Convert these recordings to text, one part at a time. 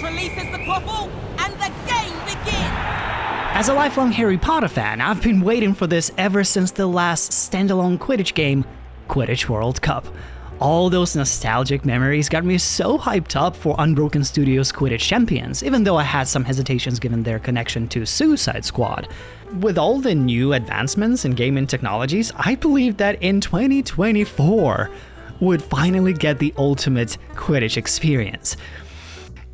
releases the quaffle, and the game begins! As a lifelong Harry Potter fan, I've been waiting for this ever since the last standalone Quidditch game, Quidditch World Cup. All those nostalgic memories got me so hyped up for Unbroken Studios' Quidditch Champions, even though I had some hesitations given their connection to Suicide Squad. With all the new advancements in gaming technologies, I believe that in 2024 would finally get the ultimate Quidditch experience.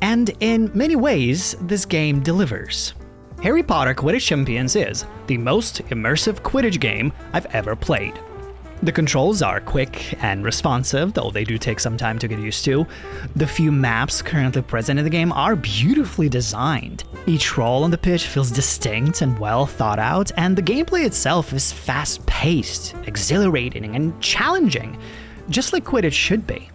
And in many ways, this game delivers. Harry Potter Quidditch Champions is the most immersive Quidditch game I've ever played. The controls are quick and responsive, though they do take some time to get used to. The few maps currently present in the game are beautifully designed. Each role on the pitch feels distinct and well thought out, and the gameplay itself is fast-paced, exhilarating, and challenging, just like Quidditch should be.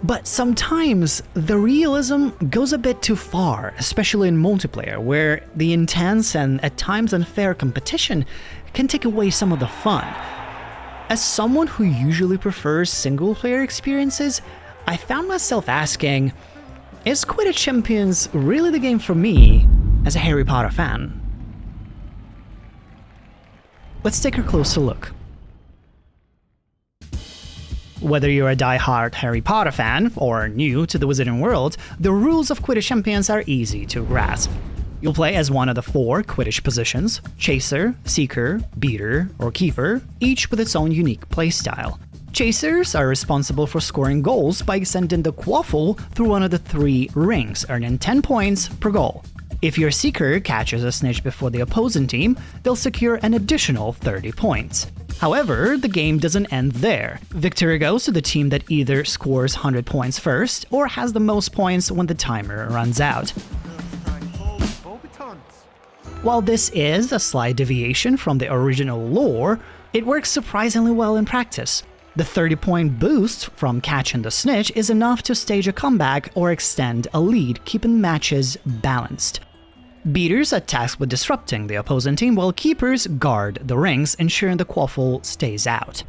But sometimes the realism goes a bit too far, especially in multiplayer, where the intense and at times unfair competition can take away some of the fun. As someone who usually prefers single-player experiences, I found myself asking, is Quidditch Champions really the game for me as a Harry Potter fan? Let's take a closer look. Whether you're a die-hard Harry Potter fan or new to the Wizarding World, the rules of Quidditch Champions are easy to grasp. You'll play as one of the 4 Quidditch positions: Chaser, Seeker, Beater, or Keeper, each with its own unique playstyle. Chasers are responsible for scoring goals by sending the quaffle through one of the 3 rings, earning 10 points per goal. If your Seeker catches a snitch before the opposing team, they'll secure an additional 30 points. However, the game doesn't end there. Victory goes to the team that either scores 100 points first or has the most points when the timer runs out. While this is a slight deviation from the original lore, it works surprisingly well in practice. The 30-point boost from catching the snitch is enough to stage a comeback or extend a lead, keeping matches balanced. Beaters are tasked with disrupting the opposing team, while Keepers guard the rings, ensuring the quaffle stays out.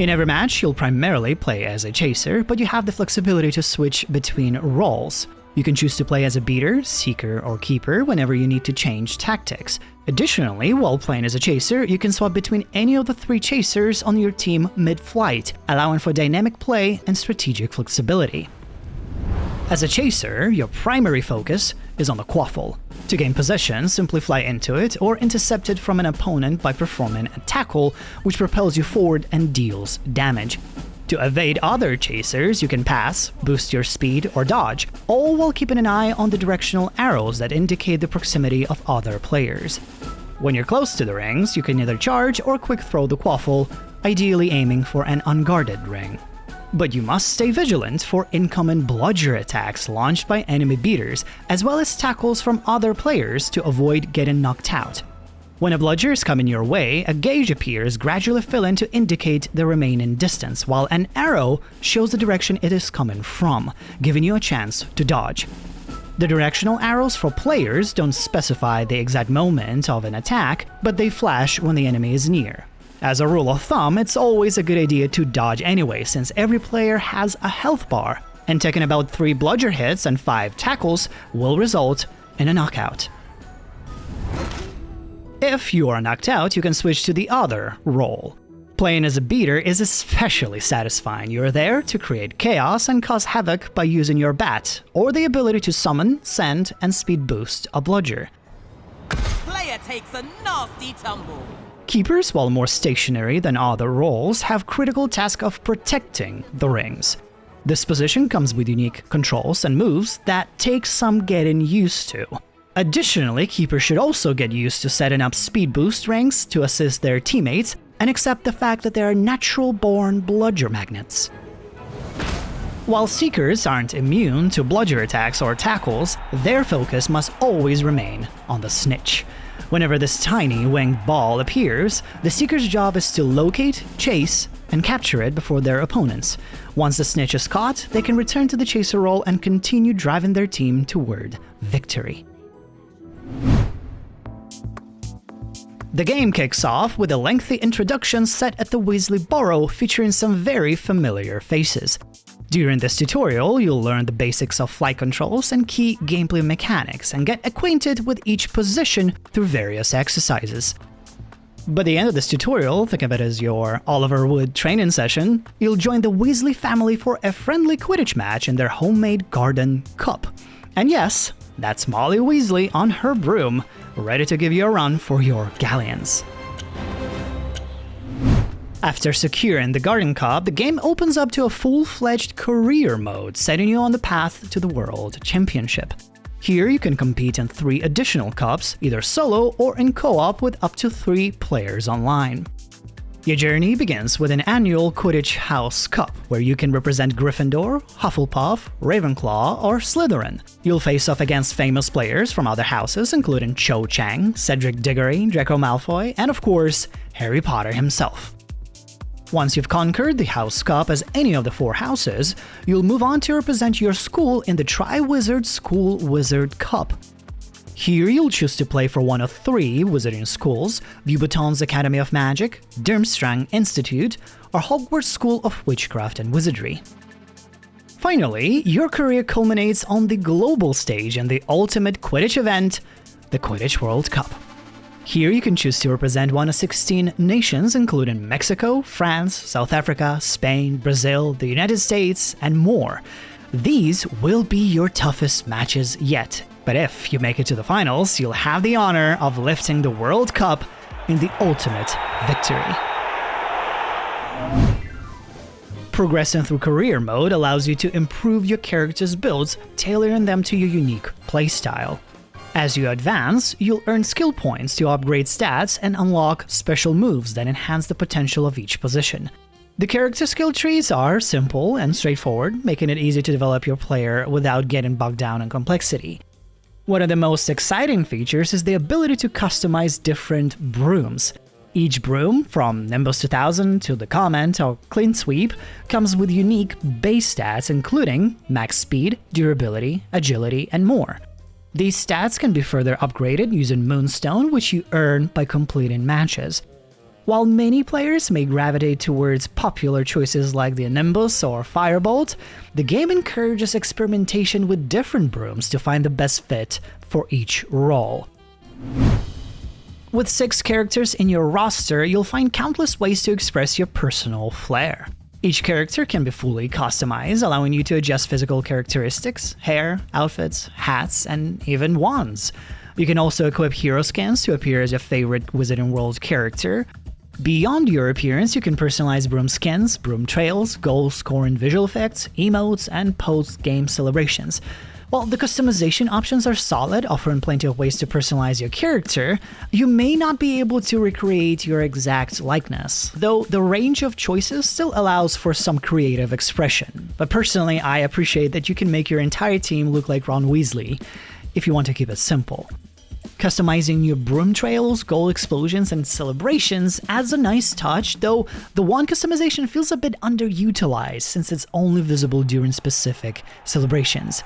In every match, you'll primarily play as a Chaser, but you have the flexibility to switch between roles. You can choose to play as a Beater, Seeker, or Keeper whenever you need to change tactics. Additionally, while playing as a Chaser, you can swap between any of the 3 Chasers on your team mid-flight, allowing for dynamic play and strategic flexibility. As a Chaser, your primary focus is on the quaffle. To gain possession, simply fly into it or intercept it from an opponent by performing a tackle, which propels you forward and deals damage. To evade other Chasers, you can pass, boost your speed, or dodge, all while keeping an eye on the directional arrows that indicate the proximity of other players. When you're close to the rings, you can either charge or quick throw the quaffle, ideally aiming for an unguarded ring. But you must stay vigilant for incoming bludger attacks launched by enemy Beaters, as well as tackles from other players to avoid getting knocked out. When a bludger is coming your way, a gauge appears, gradually filling to indicate the remaining distance, while an arrow shows the direction it is coming from, giving you a chance to dodge. The directional arrows for players don't specify the exact moment of an attack, but they flash when the enemy is near. As a rule of thumb, it's always a good idea to dodge anyway, since every player has a health bar, and taking about 3 bludger hits and 5 tackles will result in a knockout. If you are knocked out, you can switch to the other role. Playing as a Beater is especially satisfying. You're there to create chaos and cause havoc by using your bat, or the ability to summon, send, and speed boost a bludger. Player takes a nasty tumble. Keepers, while more stationary than other roles, have critical task of protecting the rings. This position comes with unique controls and moves that take some getting used to. Additionally, Keepers should also get used to setting up speed boost rings to assist their teammates and accept the fact that they are natural-born bludger magnets. While Seekers aren't immune to bludger attacks or tackles, their focus must always remain on the snitch. Whenever this tiny winged ball appears, the Seeker's job is to locate, chase, and capture it before their opponents. Once the snitch is caught, they can return to the Chaser role and continue driving their team toward victory. The game kicks off with a lengthy introduction set at the Weasley Burrow featuring some very familiar faces. During this tutorial, you'll learn the basics of flight controls and key gameplay mechanics and get acquainted with each position through various exercises. By the end of this tutorial, think of it as your Oliver Wood training session, you'll join the Weasley family for a friendly Quidditch match in their homemade garden cup. And yes, that's Molly Weasley on her broom, ready to give you a run for your galleons. After securing the Garden Cup, the game opens up to a full-fledged career mode, setting you on the path to the World Championship. Here you can compete in 3 additional cups, either solo or in co-op with up to 3 players online. Your journey begins with an annual Quidditch House Cup, where you can represent Gryffindor, Hufflepuff, Ravenclaw, or Slytherin. You'll face off against famous players from other houses, including Cho Chang, Cedric Diggory, Draco Malfoy, and of course, Harry Potter himself. Once you've conquered the House Cup as any of the 4 houses, you'll move on to represent your school in the Tri-Wizard School Wizard Cup. Here you'll choose to play for one of 3 wizarding schools: Beauxbatons Academy of Magic, Durmstrang Institute, or Hogwarts School of Witchcraft and Wizardry. Finally, your career culminates on the global stage in the ultimate Quidditch event, the Quidditch World Cup. Here you can choose to represent one of 16 nations, including Mexico, France, South Africa, Spain, Brazil, the United States, and more. These will be your toughest matches yet, but if you make it to the finals, you'll have the honor of lifting the World Cup in the ultimate victory. Progressing through career mode allows you to improve your character's builds, tailoring them to your unique playstyle. As you advance, you'll earn skill points to upgrade stats and unlock special moves that enhance the potential of each position. The character skill trees are simple and straightforward, making it easy to develop your player without getting bogged down in complexity. One of the most exciting features is the ability to customize different brooms. Each broom, from Nimbus 2000 to the Comment or Clean Sweep, comes with unique base stats including max speed, durability, agility, and more. These stats can be further upgraded using Moonstone, which you earn by completing matches. While many players may gravitate towards popular choices like the Nimbus or Firebolt, the game encourages experimentation with different brooms to find the best fit for each role. With 6 characters in your roster, you'll find countless ways to express your personal flair. Each character can be fully customized, allowing you to adjust physical characteristics, hair, outfits, hats, and even wands. You can also equip hero skins to appear as your favorite Wizarding World character. Beyond your appearance, you can personalize broom skins, broom trails, goal scoring visual effects, emotes, and post-game celebrations. While the customization options are solid, offering plenty of ways to personalize your character, you may not be able to recreate your exact likeness, though the range of choices still allows for some creative expression. But personally, I appreciate that you can make your entire team look like Ron Weasley, if you want to keep it simple. Customizing your broom trails, goal explosions, and celebrations adds a nice touch, though the wand customization feels a bit underutilized since it's only visible during specific celebrations.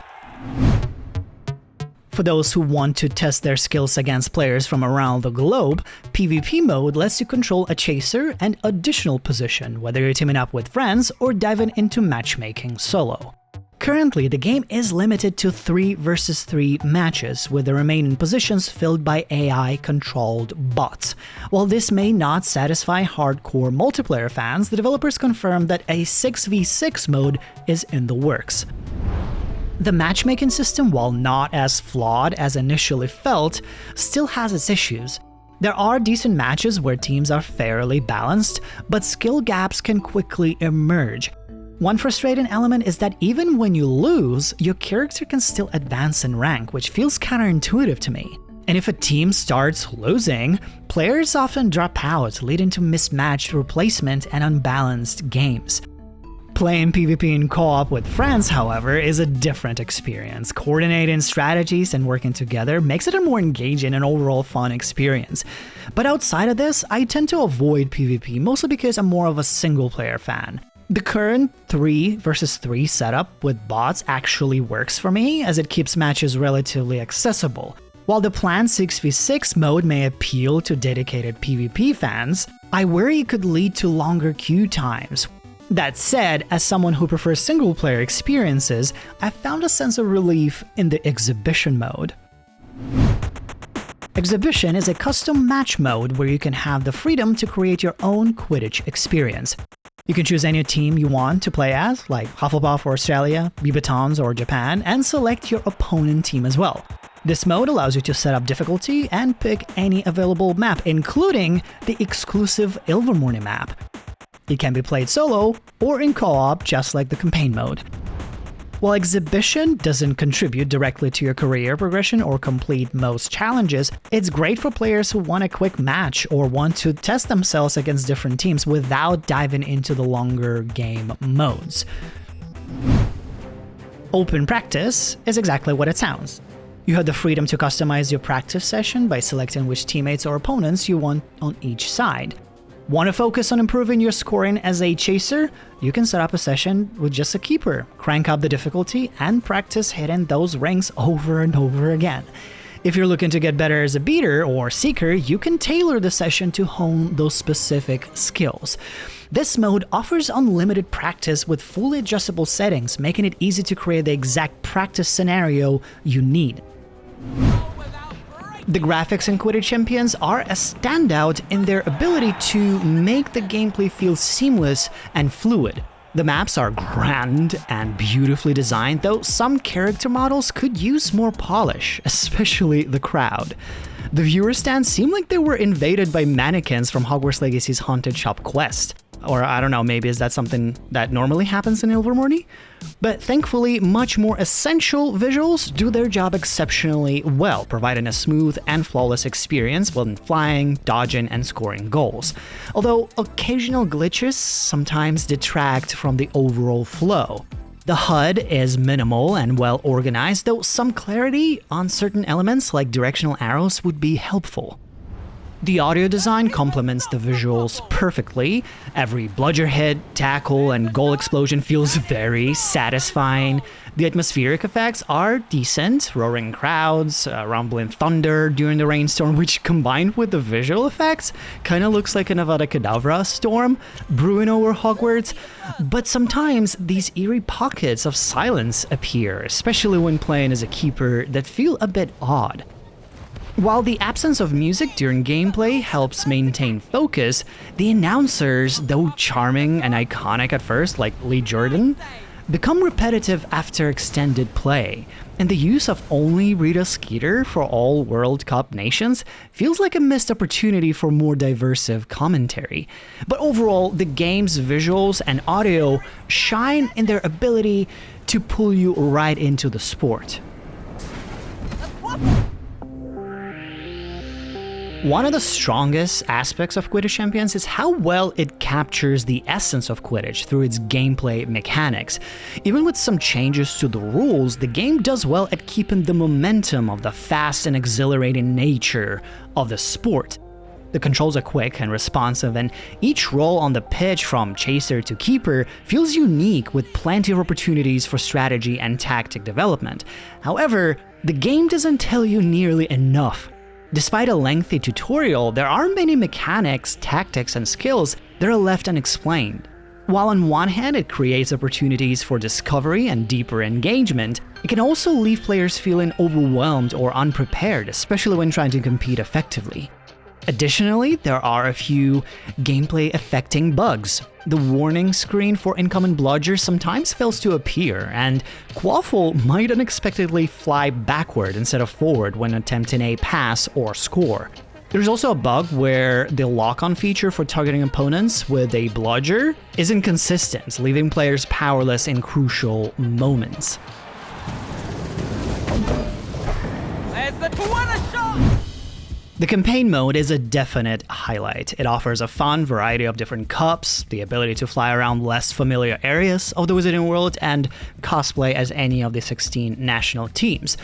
For those who want to test their skills against players from around the globe, PvP mode lets you control a chaser and additional position, whether you're teaming up with friends or diving into matchmaking solo. Currently, the game is limited to 3 versus 3 matches, with the remaining positions filled by AI-controlled bots. While this may not satisfy hardcore multiplayer fans, the developers confirmed that a 6v6 mode is in the works. The matchmaking system, while not as flawed as initially felt, still has its issues. There are decent matches where teams are fairly balanced, but skill gaps can quickly emerge. One frustrating element is that even when you lose, your character can still advance in rank, which feels counterintuitive to me. And if a team starts losing, players often drop out, leading to mismatched replacement and unbalanced games. Playing PvP in co-op with friends, however, is a different experience. Coordinating strategies and working together makes it a more engaging and overall fun experience. But outside of this, I tend to avoid PvP, mostly because I'm more of a single-player fan. The current 3 versus 3 setup with bots actually works for me, as it keeps matches relatively accessible. While the planned 6v6 mode may appeal to dedicated PvP fans, I worry it could lead to longer queue times. That said, as someone who prefers single-player experiences, I found a sense of relief in the Exhibition mode. Exhibition is a custom match mode where you can have the freedom to create your own Quidditch experience. You can choose any team you want to play as, like Hufflepuff or Australia, Beauxbatons or Japan, and select your opponent team as well. This mode allows you to set up difficulty and pick any available map, including the exclusive Ilvermorny map. It can be played solo or in co-op, just like the campaign mode. While Exhibition doesn't contribute directly to your career progression or complete most challenges, it's great for players who want a quick match or want to test themselves against different teams without diving into the longer game modes. Open practice is exactly what it sounds. You have the freedom to customize your practice session by selecting which teammates or opponents you want on each side. Want to focus on improving your scoring as a chaser? You can set up a session with just a keeper, crank up the difficulty, and practice hitting those rings over and over again. If you're looking to get better as a beater or seeker, you can tailor the session to hone those specific skills. This mode offers unlimited practice with fully adjustable settings, making it easy to create the exact practice scenario you need. The graphics in Quidditch Champions are a standout in their ability to make the gameplay feel seamless and fluid. The maps are grand and beautifully designed, though some character models could use more polish, especially the crowd. The viewer stands seem like they were invaded by mannequins from Hogwarts Legacy's Haunted Shop quest. Or I don't know, maybe is that something that normally happens in Ilvermorny? But thankfully, much more essential visuals do their job exceptionally well, providing a smooth and flawless experience when flying, dodging, and scoring goals. Although occasional glitches sometimes detract from the overall flow. The HUD is minimal and well organized, though some clarity on certain elements like directional arrows would be helpful. The audio design complements the visuals perfectly. Every bludger hit, tackle, and goal explosion feels very satisfying. The atmospheric effects are decent, roaring crowds, rumbling thunder during the rainstorm, which combined with the visual effects kinda looks like an Avada Kedavra storm brewing over Hogwarts. But sometimes these eerie pockets of silence appear, especially when playing as a keeper, that feel a bit odd. While the absence of music during gameplay helps maintain focus, the announcers, though charming and iconic at first, like Lee Jordan, become repetitive after extended play, and the use of only Rita Skeeter for all World Cup nations feels like a missed opportunity for more diverse commentary. But overall, the game's visuals and audio shine in their ability to pull you right into the sport. One of the strongest aspects of Quidditch Champions is how well it captures the essence of Quidditch through its gameplay mechanics. Even with some changes to the rules, the game does well at keeping the momentum of the fast and exhilarating nature of the sport. The controls are quick and responsive, and each role on the pitch from chaser to keeper feels unique with plenty of opportunities for strategy and tactic development. However, the game doesn't tell you nearly enough. Despite a lengthy tutorial, there are many mechanics, tactics, and skills that are left unexplained. While on one hand it creates opportunities for discovery and deeper engagement, it can also leave players feeling overwhelmed or unprepared, especially when trying to compete effectively. Additionally, there are a few gameplay-affecting bugs. The warning screen for incoming bludgers sometimes fails to appear, and Quaffle might unexpectedly fly backward instead of forward when attempting a pass or score. There's also a bug where the lock-on feature for targeting opponents with a bludger is inconsistent, leaving players powerless in crucial moments. There's the 20 shot! The campaign mode is a definite highlight. It offers a fun variety of different cups, the ability to fly around less familiar areas of the Wizarding World, and cosplay as any of the 16 national teams.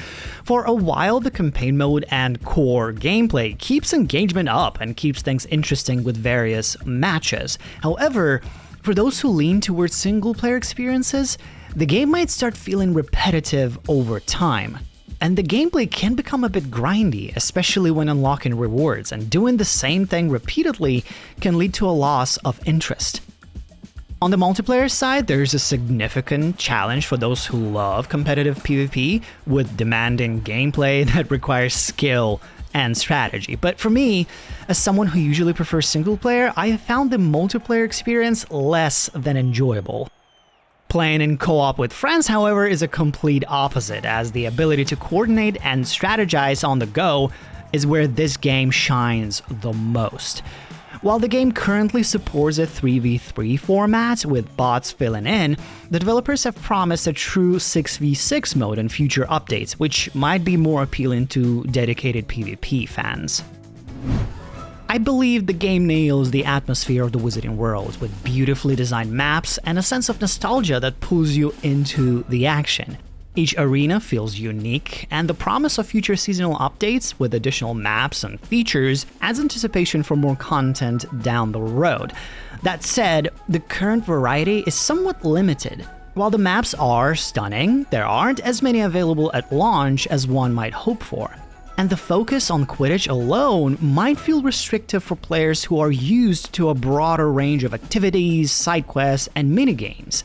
For a while, the campaign mode and core gameplay keeps engagement up and keeps things interesting with various matches. However, for those who lean towards single-player experiences, the game might start feeling repetitive over time. And the gameplay can become a bit grindy, especially when unlocking rewards, and doing the same thing repeatedly can lead to a loss of interest. On the multiplayer side, there's a significant challenge for those who love competitive PvP with demanding gameplay that requires skill and strategy. But for me, as someone who usually prefers single player, I have found the multiplayer experience less than enjoyable. Playing in co-op with friends, however, is a complete opposite, as the ability to coordinate and strategize on the go is where this game shines the most. While the game currently supports a 3v3 format with bots filling in, the developers have promised a true 6v6 mode in future updates, which might be more appealing to dedicated PvP fans. I believe the game nails the atmosphere of the Wizarding World, with beautifully designed maps and a sense of nostalgia that pulls you into the action. Each arena feels unique, and the promise of future seasonal updates with additional maps and features adds anticipation for more content down the road. That said, the current variety is somewhat limited. While the maps are stunning, there aren't as many available at launch as one might hope for. And the focus on Quidditch alone might feel restrictive for players who are used to a broader range of activities, side quests, and minigames.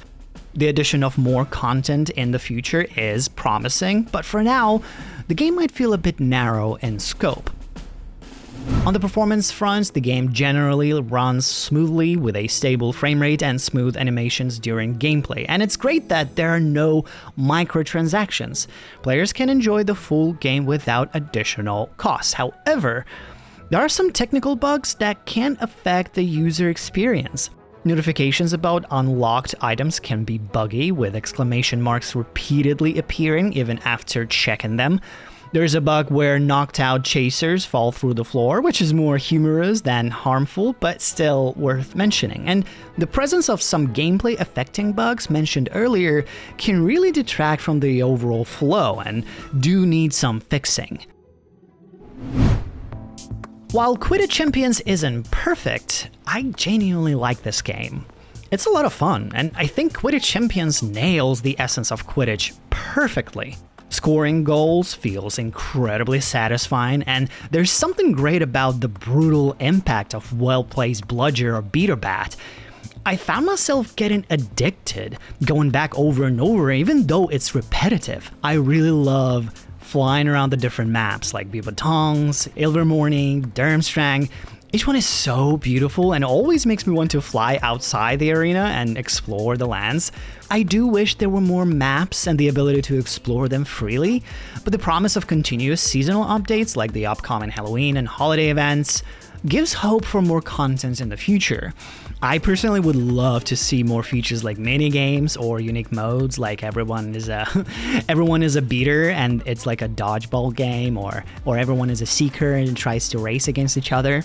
The addition of more content in the future is promising, but for now, the game might feel a bit narrow in scope. On the performance front, the game generally runs smoothly with a stable frame rate and smooth animations during gameplay, and it's great that there are no microtransactions. Players can enjoy the full game without additional costs. However, there are some technical bugs that can affect the user experience. Notifications about unlocked items can be buggy, with exclamation marks repeatedly appearing even after checking them. There's a bug where knocked out chasers fall through the floor, which is more humorous than harmful, but still worth mentioning. And the presence of some gameplay affecting bugs mentioned earlier can really detract from the overall flow and do need some fixing. While Quidditch Champions isn't perfect, I genuinely like this game. It's a lot of fun, and I think Quidditch Champions nails the essence of Quidditch perfectly. Scoring goals feels incredibly satisfying, and there's something great about the brutal impact of well-placed bludger or beater bat. I found myself getting addicted, going back over and over, even though it's repetitive. I really love flying around the different maps like Beauxbatons, Ilvermorny, Durmstrang. Each one is so beautiful and always makes me want to fly outside the arena and explore the lands. I do wish there were more maps and the ability to explore them freely, but the promise of continuous seasonal updates like the upcoming Halloween and holiday events gives hope for more content in the future. I personally would love to see more features like mini-games or unique modes, like everyone is a beater and it's like a dodgeball game, or everyone is a seeker and tries to race against each other.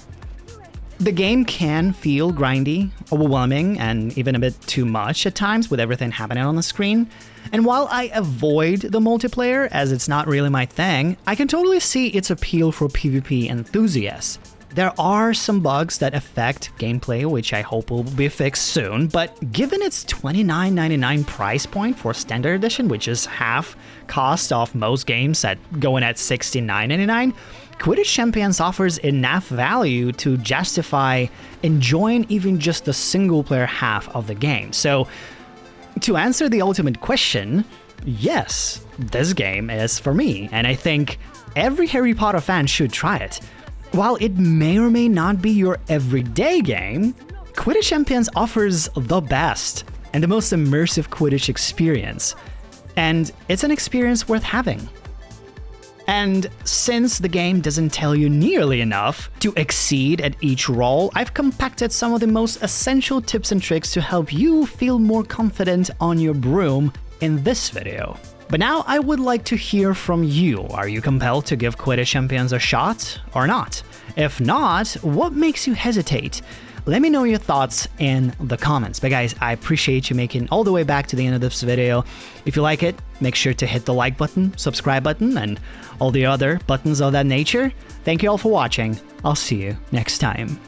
The game can feel grindy, overwhelming, and even a bit too much at times with everything happening on the screen. And while I avoid the multiplayer as it's not really my thing, I can totally see its appeal for PvP enthusiasts. There are some bugs that affect gameplay, which I hope will be fixed soon, but given its $29.99 price point for Standard Edition, which is half cost of most games going at $69.99, Quidditch Champions offers enough value to justify enjoying even just the single-player half of the game. So, to answer the ultimate question, yes, this game is for me, and I think every Harry Potter fan should try it. While it may or may not be your everyday game, Quidditch Champions offers the best and the most immersive Quidditch experience. And it's an experience worth having. And since the game doesn't tell you nearly enough to exceed at each roll, I've compacted some of the most essential tips and tricks to help you feel more confident on your broom in this video. But now I would like to hear from you. Are you compelled to give Quidditch Champions a shot or not? If not, what makes you hesitate? Let me know your thoughts in the comments. But guys, I appreciate you making all the way back to the end of this video. If you like it, make sure to hit the like button, subscribe button, and all the other buttons of that nature. Thank you all for watching. I'll see you next time.